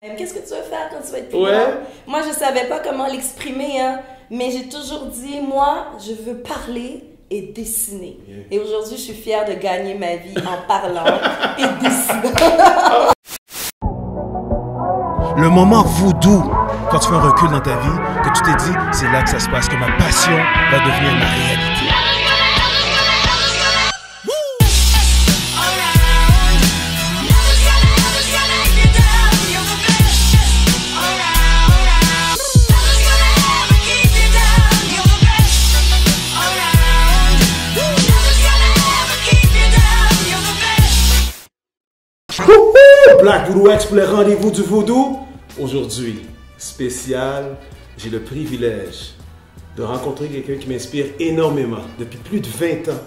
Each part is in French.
Qu'est-ce que tu vas faire quand tu vas être plus Ouais. grande? Moi, je savais pas comment l'exprimer, hein, mais j'ai toujours dit, moi, je veux parler et dessiner. Yeah. Et aujourd'hui, je suis fière de gagner ma vie en parlant et dessinant. Le moment voodoo, quand tu fais un recul dans ta vie, que tu t'es dit, c'est là que ça se passe, que ma passion va devenir ma réalité. Black Voodoo X pour le rendez-vous du voodoo. Aujourd'hui, spécial, j'ai le privilège de rencontrer quelqu'un qui m'inspire énormément depuis plus de 20 ans.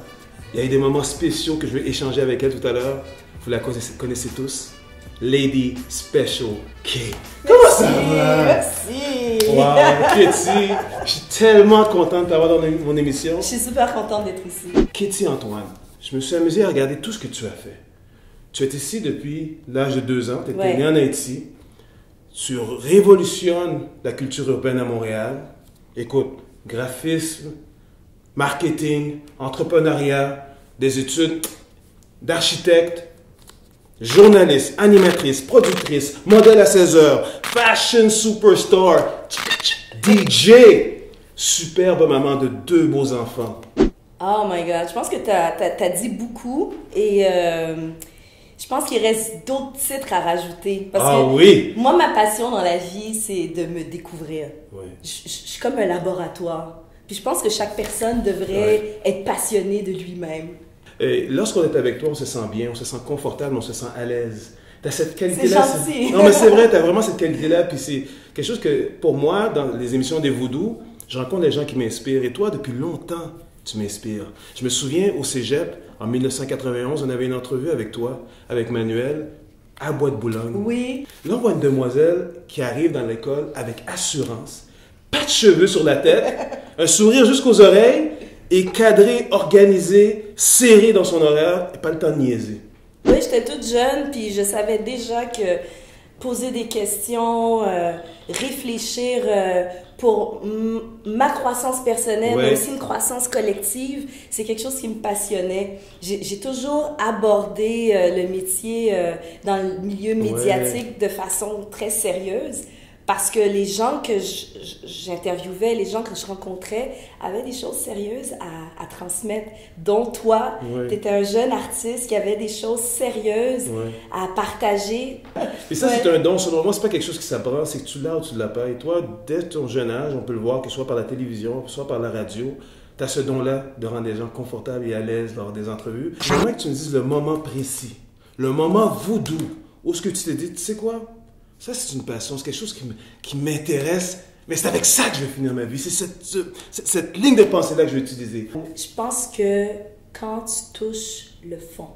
Il y a eu des moments spéciaux que je vais échanger avec elle tout à l'heure. Vous la connaissez tous. Lady Special K. Comment ça va? Merci. Wow, Kitty, je suis tellement contente de t'avoir dans mon émission. Je suis super contente d'être ici. Kitty Antoine, je me suis amusé à regarder tout ce que tu as fait. Tu es ici depuis l'âge de 2 ans, tu étais Ouais. né en Haïti. Tu révolutionnes la culture urbaine à Montréal. Écoute, graphisme, marketing, entrepreneuriat, des études d'architecte, journaliste, animatrice, productrice, modèle à 16 heures, fashion superstar, DJ, superbe maman de 2 beaux enfants. Oh my God, je pense que t'as dit beaucoup et je pense qu'il reste d'autres titres à rajouter. Parce Ah que oui! moi, ma passion dans la vie, c'est de me découvrir. Ouais. Je suis comme un laboratoire. Puis je pense que chaque personne devrait être passionnée de lui-même. Et lorsqu'on est avec toi, on se sent bien, on se sent confortable, on se sent à l'aise. Tu as cette qualité-là. C'est gentil. Non, mais c'est vrai, tu as vraiment cette qualité-là. Puis c'est quelque chose que, pour moi, dans les émissions des Voodoo, je rencontre des gens qui m'inspirent. Et toi, depuis longtemps, tu m'inspires. Je me souviens, au cégep, en 1991, on avait une entrevue avec toi, avec Manuel, à Bois de Boulogne. Oui. Là, on voit une demoiselle qui arrive dans l'école avec assurance, pas de cheveux sur la tête, un sourire jusqu'aux oreilles, et cadré, organisé, serré dans son horaire, et pas le temps de niaiser. Oui, j'étais toute jeune, puis je savais déjà que poser des questions, réfléchir pour ma croissance personnelle, Ouais. mais aussi une croissance collective, c'est quelque chose qui me passionnait. J'ai toujours abordé le métier dans le milieu médiatique de façon très sérieuse. Parce que les gens que j'interviewais, les gens que je rencontrais avaient des choses sérieuses à transmettre. Dont toi, Ouais. tu étais un jeune artiste qui avait des choses sérieuses Ouais. à partager. Et ça, Ouais. c'est un don. Selon moi, c'est pas quelque chose qui s'apprend, c'est que tu l'as ou tu l'as pas. Et toi, dès ton jeune âge, on peut le voir, que ce soit par la télévision, soit par la radio, tu as ce don-là de rendre les gens confortables et à l'aise lors des entrevues. J'aimerais que tu me dises le moment précis, le moment voodoo, où ce que tu t'es dit, tu sais quoi? Ça, c'est une passion, c'est quelque chose qui m'intéresse, mais c'est avec ça que je vais finir ma vie. C'est cette ligne de pensée-là que je vais utiliser. Je pense que quand tu touches le fond,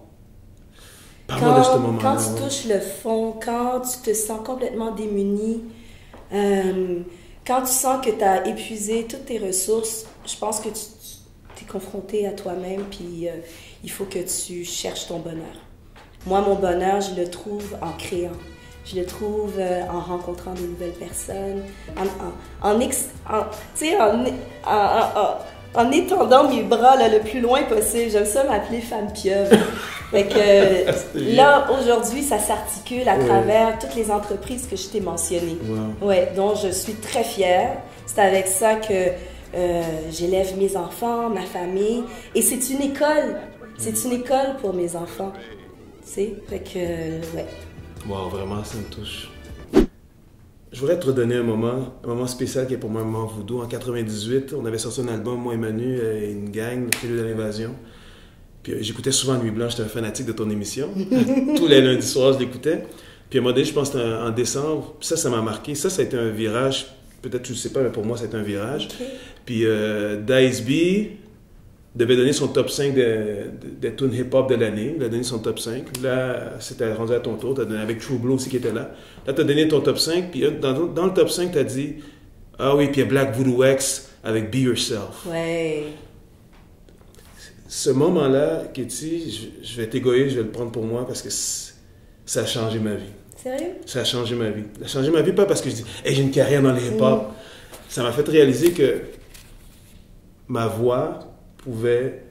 Parle-moi de ce moment-là. quand tu ouais. touches le fond, quand tu te sens complètement démuni, quand tu sens que tu as épuisé toutes tes ressources, je pense que tu es confronté à toi-même, puis il faut que tu cherches ton bonheur. Moi, mon bonheur, je le trouve en créant. Je le trouve en rencontrant de nouvelles personnes, en étendant mes bras là, le plus loin possible. J'aime ça m'appeler femme pieuvre. Fait que là, aujourd'hui, ça s'articule à travers toutes les entreprises que je t'ai mentionnées. Wow. Ouais, dont je suis très fière. C'est avec ça que j'élève mes enfants, ma famille. Et c'est une école. C'est une école pour mes enfants. Tu sais, fait que, ouais. Wow, vraiment, ça me touche. Je voudrais te redonner un moment spécial qui est pour moi un moment voodoo. En 98, on avait sorti un album, moi et Manu, et une gang, le Prélude à l'invasion. Puis j'écoutais souvent Nuit Blanche, j'étais un fanatique de ton émission. Tous les lundis soirs, je l'écoutais. Puis à un moment donné, je pense que c'était en décembre, puis ça m'a marqué. Ça a été un virage, peut-être tu ne le sais pas, mais pour moi, ça a été un virage. Okay. Puis Dice B devait donner son top 5 des tunes hip-hop de l'année. Il a donné son top 5. Là, c'était rendu à ton tour. Tu as donné avec True Blue aussi qui était là. Là, tu as donné ton top 5. Puis dans le top 5, tu as dit « Ah oui, puis il y a Black Voodoo X avec Be Yourself. » Ouais. Ce moment-là, Kitty, je vais être égoïste, je vais le prendre pour moi parce que ça a changé ma vie. Sérieux? Ça a changé ma vie. Ça a changé ma vie, pas parce que je dis hey, j'ai une carrière dans les hip-hop. Ça m'a fait réaliser que ma voix pouvait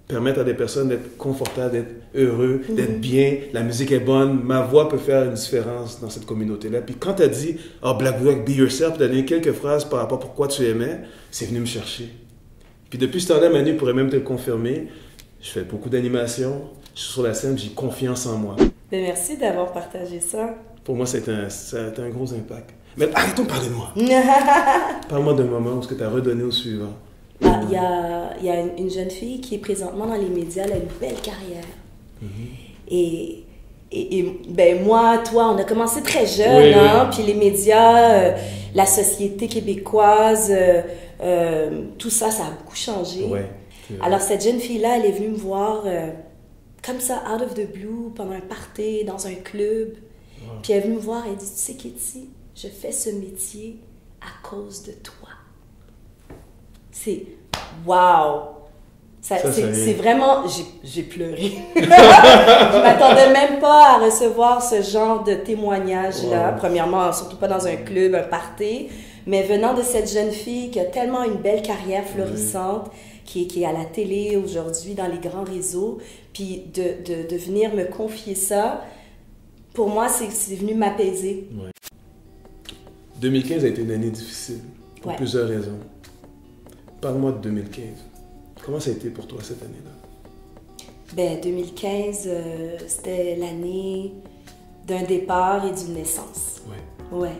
permettre à des personnes d'être confortables, d'être heureux, d'être bien. La musique est bonne. Ma voix peut faire une différence dans cette communauté-là. Puis quand tu as dit « Oh, Black Rock, be yourself », tu as donné quelques phrases par rapport à pourquoi tu aimais, c'est venu me chercher. Puis depuis ce temps-là, Manu pourrait même te le confirmer. Je fais beaucoup d'animation. Je suis sur la scène, j'ai confiance en moi. Ben, merci d'avoir partagé ça. Pour moi, ça a été un gros impact. Mais arrêtons de parler de moi. Parle-moi d'un moment où ce que tu as redonné au suivant. Il y a une jeune fille qui est présentement dans les médias, elle a une belle carrière. Et ben moi, toi, on a commencé très jeune, oui, hein? Puis les médias, la société québécoise, tout ça, ça a beaucoup changé. Ouais, alors cette jeune fille-là, elle est venue me voir comme ça, out of the blue, pendant un party, dans un club. Wow. Puis elle est venue me voir, elle dit, tu sais Katie, je fais ce métier à cause de toi. C'est wow! C'est vraiment... J'ai pleuré. Je m'attendais même pas à recevoir ce genre de témoignage-là. Wow. Premièrement, surtout pas dans un club, un party. Mais venant de cette jeune fille qui a tellement une belle carrière florissante, qui est à la télé aujourd'hui, dans les grands réseaux, puis de venir me confier ça, pour moi, c'est venu m'apaiser. Ouais. 2015 a été une année difficile, pour plusieurs raisons. Parle-moi de 2015. Comment ça a été pour toi cette année-là? Ben, 2015, c'était l'année d'un départ et d'une naissance. Ouais.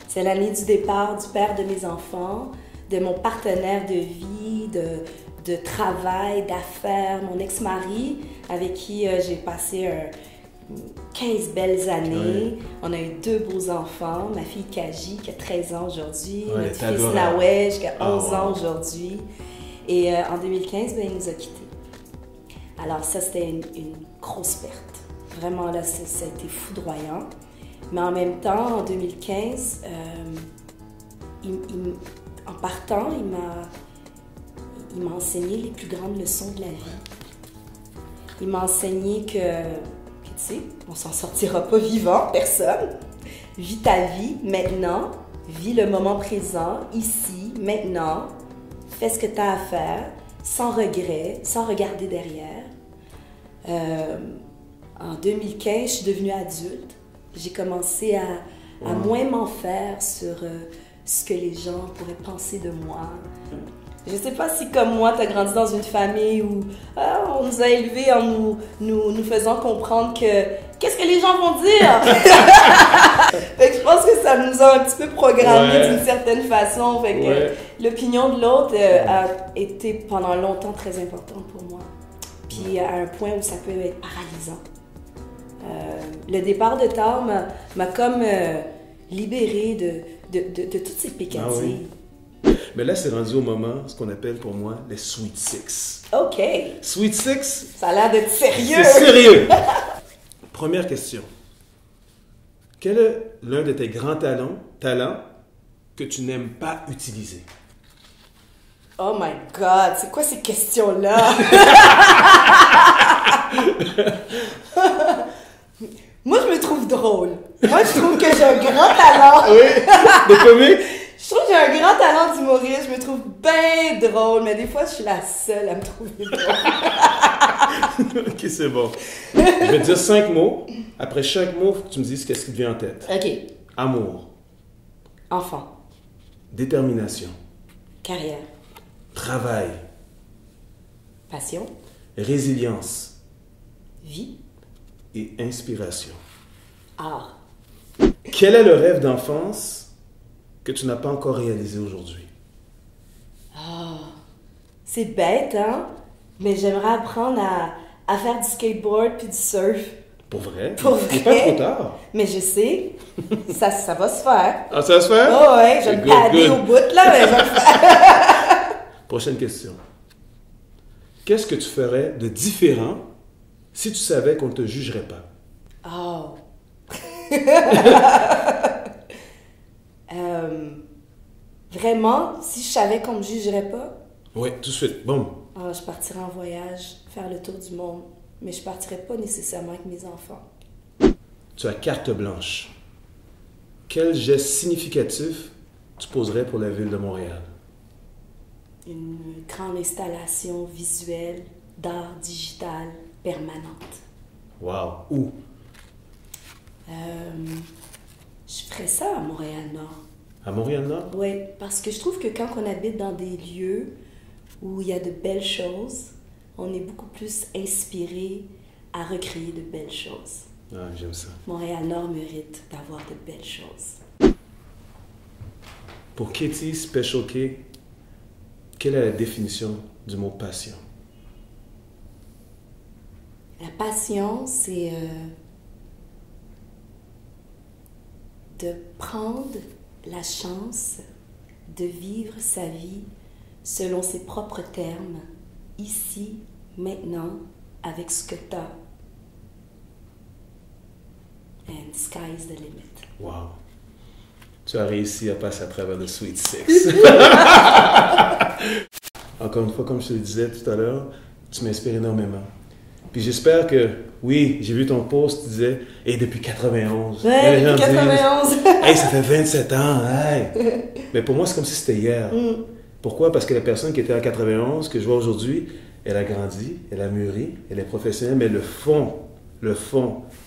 C'est l'année du départ du père de mes enfants, de mon partenaire de vie, de travail, d'affaires, mon ex-mari, avec qui j'ai passé 15 belles années. Ouais. On a eu 2 beaux enfants. Ma fille Kaji, qui a 13 ans aujourd'hui. Notre fils Nawej, qui a 11 ans aujourd'hui. Et en 2015, ben, il nous a quittés. Alors ça, c'était une grosse perte. Vraiment, là, ça a été foudroyant. Mais en même temps, en 2015, en partant, il m'a enseigné les plus grandes leçons de la vie. Il m'a enseigné que tu sais, on s'en sortira pas vivant, personne. Vis ta vie maintenant, vis le moment présent, ici, maintenant. Fais ce que tu as à faire, sans regret, sans regarder derrière. En 2015, je suis devenue adulte. J'ai commencé à moins m'en faire sur ce que les gens pourraient penser de moi. Je ne sais pas si, comme moi, tu as grandi dans une famille où on nous a élevés en nous faisant comprendre que qu'est-ce que les gens vont dire? Fait que je pense que ça nous a un petit peu programmés d'une certaine façon. Fait que l'opinion de l'autre a été pendant longtemps très importante pour moi. Puis à un point où ça peut être paralysant. Le départ de Tard m'a comme libérée de toutes ces pécadilles. Mais là, c'est rendu au moment, ce qu'on appelle pour moi les Sweet Six. OK. Sweet Six. Ça a l'air d'être sérieux. C'est sérieux. Première question. Quel est l'un de tes grands talents que tu n'aimes pas utiliser? Oh my God, c'est quoi ces questions-là? Moi, je me trouve drôle. Moi, je trouve que j'ai un grand talent. Oui, de comique? Je trouve que j'ai un grand talent d'humoriste. Je me trouve bien drôle, mais des fois, je suis la seule à me trouver drôle. OK, c'est bon. Je vais te dire 5 mots. Après chaque mot, il faut que tu me dises qu'est-ce qui te vient en tête. OK. Amour. Enfant. Détermination. Carrière. Travail. Passion. Résilience. Vie. Et inspiration. Art. Quel est le rêve d'enfance que tu n'as pas encore réalisé aujourd'hui? C'est bête, hein? Mais j'aimerais apprendre à faire du skateboard puis du surf. Pour vrai? Pour vrai? Il n'est pas trop tard. Mais je sais, ça va se faire. Ah, ça va se faire? Oh ouais, je vais me pader au bout, là, mais je vais le faire. Prochaine question. Qu'est-ce que tu ferais de différent si tu savais qu'on ne te jugerait pas? Oh. Vraiment, si je savais qu'on ne me jugerait pas? Oui, tout de suite. Boum. Je partirais en voyage, faire le tour du monde. Mais je partirais pas nécessairement avec mes enfants. tu as carte blanche. Quel geste significatif tu poserais pour la ville de Montréal? Une grande installation visuelle d'art digital permanente. Wow! Où? Je ferais ça à Montréal-Nord. À Montréal-Nord? Oui, parce que je trouve que quand on habite dans des lieux où il y a de belles choses, on est beaucoup plus inspiré à recréer de belles choses. Ah, j'aime ça. Montréal-Nord mérite d'avoir de belles choses. Pour Katie Special K, quelle est la définition du mot passion? La passion, c'est de prendre la chance de vivre sa vie selon ses propres termes, ici, maintenant, avec ce que tu as. And sky's the limit. Wow! Tu as réussi à passer à travers le Sweet Six. Encore une fois, comme je te le disais tout à l'heure, tu m'inspires énormément. Puis j'espère que, oui, j'ai vu ton post, tu disais, et depuis 91. Ouais, depuis 91. Hey, ça fait 27 ans, hey. Mais pour moi, c'est comme si c'était hier. Pourquoi? Parce que la personne qui était en 91, que je vois aujourd'hui, elle a grandi, elle a mûri, elle est professionnelle, mais le fond,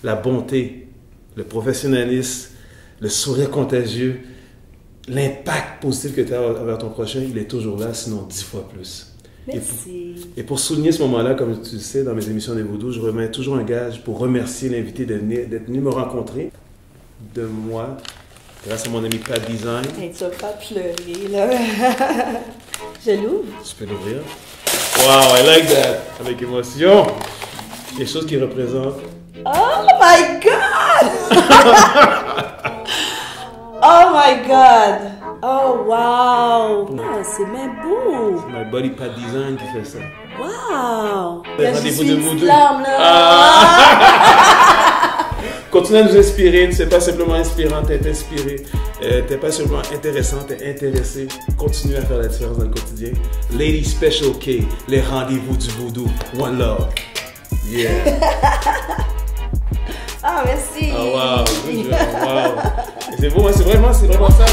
la bonté, le professionnalisme, le sourire contagieux, l'impact positif que tu as envers ton prochain, il est toujours là, sinon 10 fois plus. Merci. Et pour souligner ce moment-là, comme tu le sais, dans mes émissions des Voodoo, je remets toujours un gage pour remercier l'invité d'être venu me rencontrer, de moi, grâce à mon ami Pat Design. Hey, tu vas pas pleurer, là. Je l'ouvre. Tu peux l'ouvrir. Wow, I like that! Avec émotion. Quelque chose qui représente... Oh my God! Oh my God! Oh wow! Oh, c'est même beau! C'est my buddy Pat Design qui fait ça. Wow! Le Là, je rendez-vous suis de une Voodoo. flamme, là! Continue à nous inspirer, tu n'es pas simplement inspirant, tu es inspiré, tu n'es pas simplement intéressant, tu es intéressé. Continue à faire la différence dans le quotidien. Lady Special K, les rendez-vous du Voodoo. One love. Yeah. Ah, merci! Oh wow, good job, wow. C'est beau, hein, c'est vraiment ça.